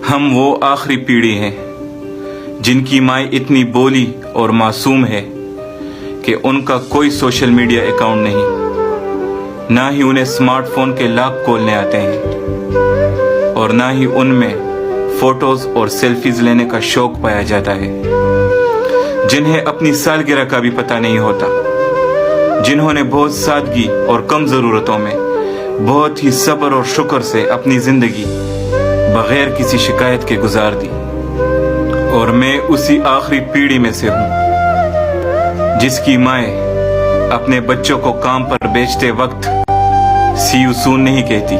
हम वो आखिरी पीढ़ी हैं जिनकी माँ इतनी बोली और मासूम है कि उनका कोई सोशल मीडिया अकाउंट नहीं, ना ही उन्हें स्मार्टफोन के लॉक खोलने आते हैं और ना ही उनमें फोटोज और सेल्फीज लेने का शौक पाया जाता है, जिन्हें अपनी सालगिरह का भी पता नहीं होता, जिन्होंने बहुत सादगी और कम ज़रूरतों में बहुत ही सब्र और शुक्र से अपनी ज़िंदगी बगैर किसी शिकायत के गुजार दी। और मैं उसी आखिरी पीढ़ी में से हूँ जिसकी माएँ अपने बच्चों को काम पर भेजते वक्त सी यू सून नहीं कहती,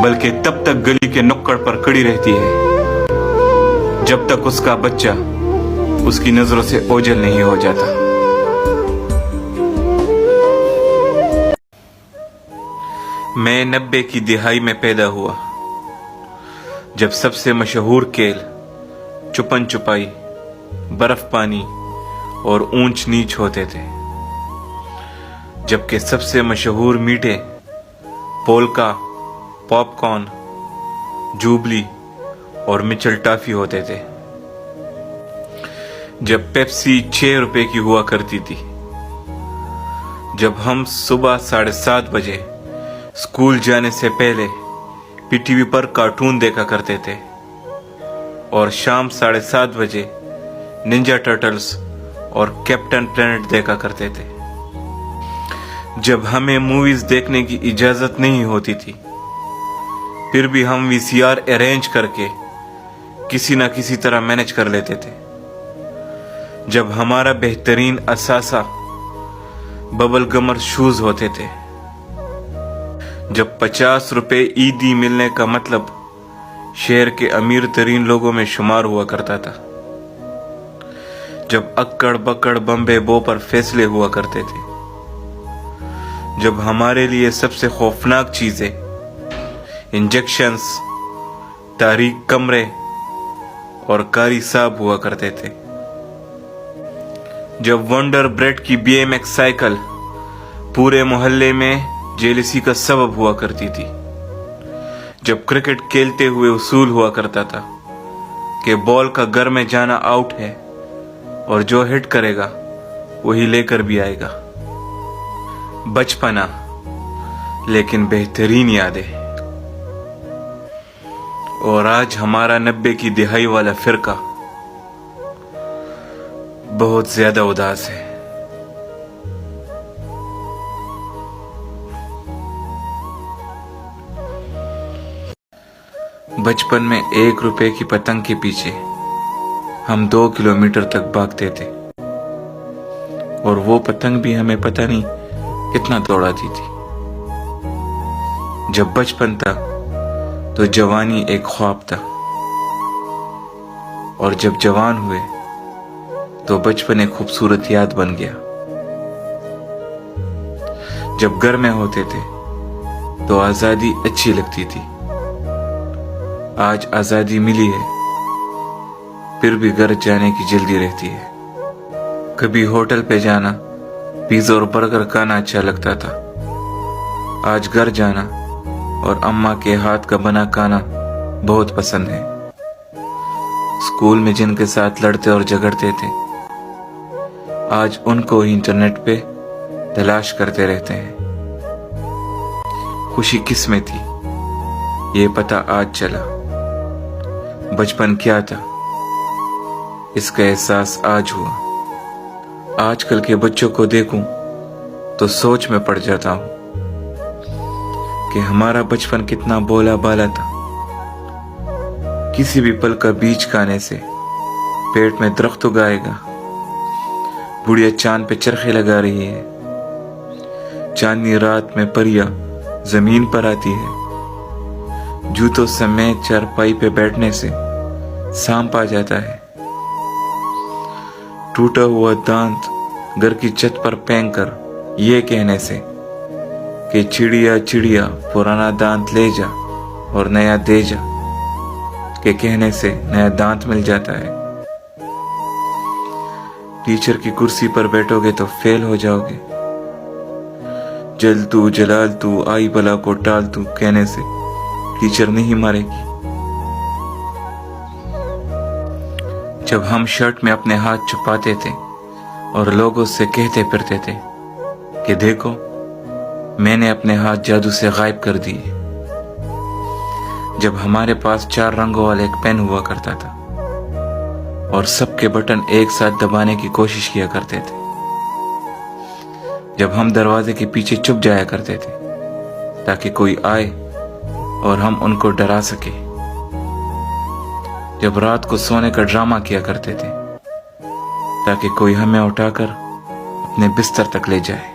बल्कि तब तक गली के नुक्कड़ पर खड़ी रहती है जब तक उसका बच्चा उसकी नजरों से ओझल नहीं हो जाता। मैं 90 की दिहाई में पैदा हुआ, जब सबसे मशहूर खेल छुपन छुपाई, बर्फ पानी और ऊंच नीच होते थे, जबकि सबसे मशहूर मीठे पोलका, पॉपकॉर्न, जूबली और मिचल टॉफी होते थे, जब पेप्सी 6 रुपए की हुआ करती थी, जब हम सुबह 7:30 बजे स्कूल जाने से पहले पीटीवी पर कार्टून देखा करते थे और शाम 7:30 बजे निंजा टर्टल्स और कैप्टन प्लेनेट देखा करते थे, जब हमें मूवीज देखने की इजाजत नहीं होती थी फिर भी हम वीसीआर अरेंज करके किसी ना किसी तरह मैनेज कर लेते थे, जब हमारा बेहतरीन असासा बबल गमर शूज होते थे, जब 50 रुपए ईदी मिलने का मतलब शहर के अमीर तरीन लोगों में शुमार हुआ करता था, जब अक्कड़ बक्कड़ बम्बे बो पर फैसले हुआ करते थे, जब हमारे लिए सबसे खौफनाक चीजें इंजेक्शंस, तारीक कमरे और कारी साहब हुआ करते थे, जब वंडर ब्रेड की BMX साइकिल पूरे मोहल्ले में जेलसी का सबब हुआ करती थी, जब क्रिकेट खेलते हुए उसूल हुआ करता था कि बॉल का घर में जाना आउट है और जो हिट करेगा वही लेकर भी आएगा। बचपना लेकिन बेहतरीन यादें। और आज हमारा 90 की दिहाई वाला फिरका बहुत ज्यादा उदास है। बचपन में 1 रुपए की पतंग के पीछे हम 2 किलोमीटर तक भागते थे और वो पतंग भी हमें पता नहीं कितना दौड़ाती थी। जब बचपन था तो जवानी एक ख्वाब था और जब जवान हुए तो बचपन एक खूबसूरत याद बन गया। जब घर में होते थे तो आजादी अच्छी लगती थी, आज आजादी मिली है फिर भी घर जाने की जल्दी रहती है। कभी होटल पे जाना, पिज़्ज़ा और बर्गर खाना अच्छा लगता था, आज घर जाना और अम्मा के हाथ का बना खाना बहुत पसंद है। स्कूल में जिनके साथ लड़ते और झगड़ते थे आज उनको ही इंटरनेट पे तलाश करते रहते हैं। खुशी किस में थी ये पता आज चला, बचपन क्या था इसका एहसास आज हुआ। आजकल के बच्चों को देखूं तो सोच में पड़ जाता हूं कि हमारा बचपन कितना बोला बाला था। किसी भी पल का बीज खाने से पेट में दरख्त उगाएगा। बुढ़िया चांद पे चरखे लगा रही है, चांदनी रात में परिया जमीन पर आती है, जूतों समेत चारपाई पे बैठने से सांप आ जाता है, टूटा हुआ दांत घर की छत पर फेंक कर ये कहने से कि चिड़िया चिड़िया पुराना दांत ले जा और नया दे जा के कहने से नया दांत मिल जाता है। टीचर की कुर्सी पर बैठोगे तो फेल हो जाओगे, जल तू जलाल तू आई बला को टाल तू कहने से टीचर नहीं मारेगी। जब हम शर्ट में अपने हाथ छुपाते थे और लोगों से कहते फिरते थे कि देखो मैंने अपने हाथ जादू से गायब कर दिए। जब हमारे पास 4 रंगों वाला एक पेन हुआ करता था और सबके बटन एक साथ दबाने की कोशिश किया करते थे। जब हम दरवाजे के पीछे छुप जाया करते थे ताकि कोई आए और हम उनको डरा सके। जब रात को सोने का ड्रामा किया करते थे ताकि कोई हमें उठाकर अपने बिस्तर तक ले जाए।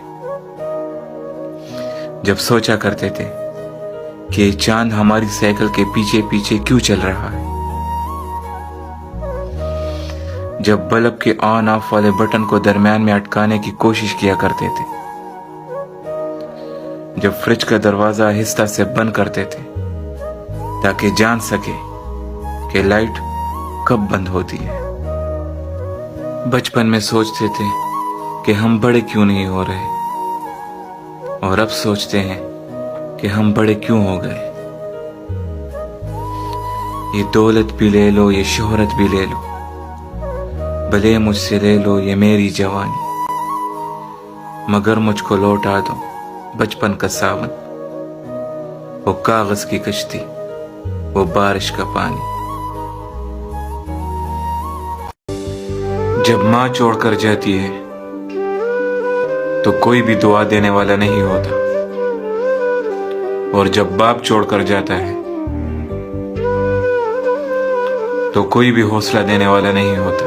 जब सोचा करते थे कि चांद हमारी साइकिल के पीछे पीछे क्यों चल रहा है। जब बल्ब के ऑन ऑफ वाले बटन को दरमियान में अटकाने की कोशिश किया करते थे। जब फ्रिज का दरवाजा आहिस्ता से बंद करते थे ताकि जान सके कि लाइट कब बंद होती है। बचपन में सोचते थे कि हम बड़े क्यों नहीं हो रहे और अब सोचते हैं कि हम बड़े क्यों हो गए। ये दौलत भी ले लो, ये शोहरत भी ले लो, भले मुझसे ले लो ये मेरी जवानी, मगर मुझको लौटा दो बचपन का सावन, वो कागज की कश्ती, वो बारिश का पानी। जब माँ छोड़कर जाती है तो कोई भी दुआ देने वाला नहीं होता, और जब बाप छोड़कर जाता है तो कोई भी हौसला देने वाला नहीं होता।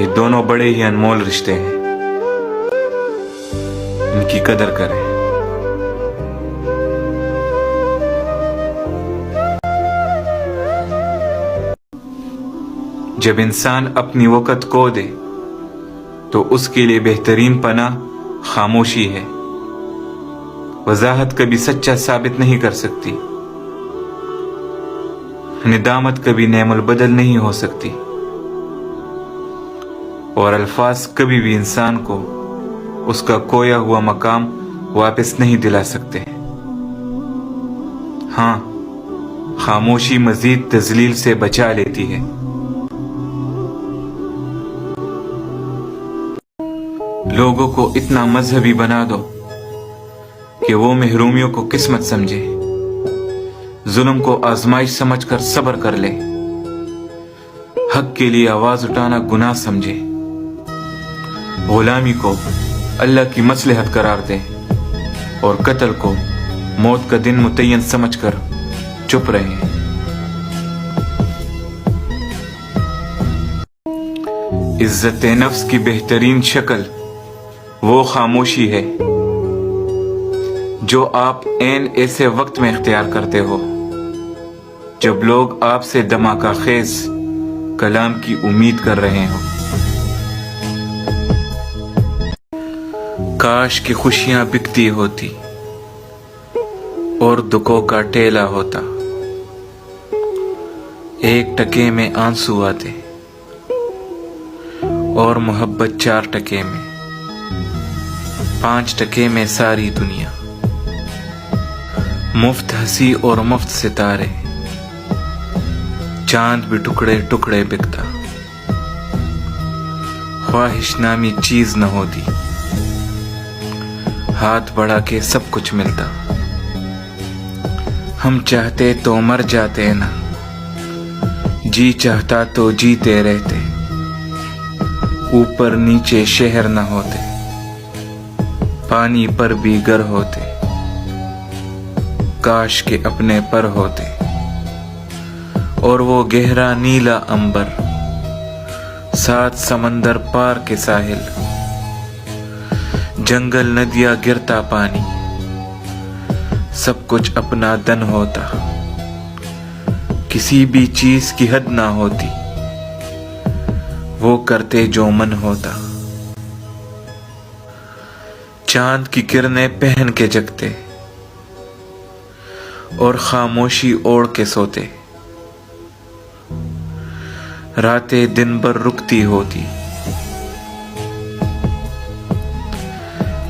ये दोनों बड़े ही अनमोल रिश्ते हैं, इनकी कदर करें। जब इंसान अपनी वक़्त खो दे तो उसके लिए बेहतरीन पनाह खामोशी है। वजाहत कभी सच्चा साबित नहीं कर सकती, निदामत कभी नेमुल बदल नहीं हो सकती, और अल्फाज कभी भी इंसान को उसका खोया हुआ मकाम वापस नहीं दिला सकते। हाँ, खामोशी मजीद तजलील से बचा लेती है। लोगों को इतना मजहबी बना दो कि वो महरूमियों को किस्मत समझे, जुल्म को आजमाइश समझकर सब्र कर ले, हक के लिए आवाज उठाना गुनाह समझे, गुलामी को अल्लाह की मसलहत करार दे और कत्ल को मौत का दिन मुतय्यन समझकर चुप रहे। इज्जत नफ्स की बेहतरीन शक्ल वो खामोशी है जो आप ऐन ऐसे वक्त में इख्तियार करते हो जब लोग आपसे धमाका खेज कलाम की उम्मीद कर रहे हो। काश की खुशियां बिकती होती और दुखों का टेला होता, 1 टके में आंसू आते और मोहब्बत 4 टके में, 5 टके में सारी दुनिया, मुफ्त हंसी और मुफ्त सितारे, चांद भी टुकड़े टुकड़े बिकता, ख्वाहिश नामी चीज न होती, हाथ बढ़ा के सब कुछ मिलता। हम चाहते तो मर जाते ना, जी चाहता तो जीते रहते, ऊपर नीचे शहर न होते, पानी पर भी घर होते, काश के अपने पर होते, और वो गहरा नीला अंबर, 7 समंदर पार के साहिल, जंगल नदियां गिरता पानी, सब कुछ अपना दन होता, किसी भी चीज की हद ना होती, वो करते जो मन होता। चांद की किरणें पहन के जगते और खामोशी ओढ़ के सोते, रातें दिन भर रुकती होती,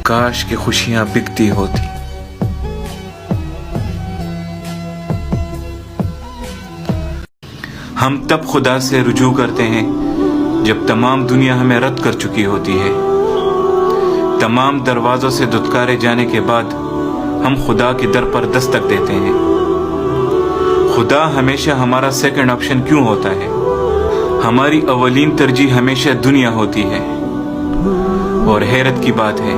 काश की खुशियां बिकती होती। ہم تب خدا سے رجوع کرتے ہیں جب تمام دنیا ہمیں رد کر چکی ہوتی ہے. تمام دروازوں سے دھتکارے جانے کے بعد ہم خدا کے در پر دستک دیتے ہیں. خدا ہمیشہ ہمارا سیکنڈ آپشن کیوں ہوتا ہے؟ ہماری اولین ترجیح ہمیشہ دنیا ہوتی ہے. اور حیرت کی بات ہے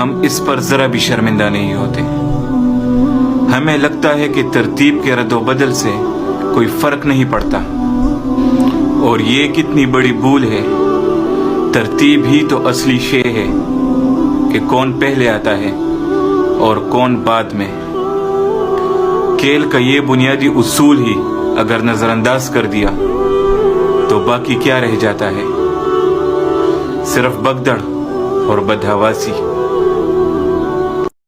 ہم اس پر ذرا بھی شرمندہ نہیں ہوتے. ہمیں لگتا ہے کہ ترتیب کے رد و بدل سے کوئی فرق نہیں پڑتا، اور یہ کتنی بڑی بھول ہے. ترتیب ہی تو اصلی شے ہے کہ کون پہلے آتا ہے اور کون بعد میں. کھیل کا یہ بنیادی اصول ہی اگر نظر انداز کر دیا تو باقی کیا رہ جاتا ہے؟ صرف بگدڑ اور بدحواسی.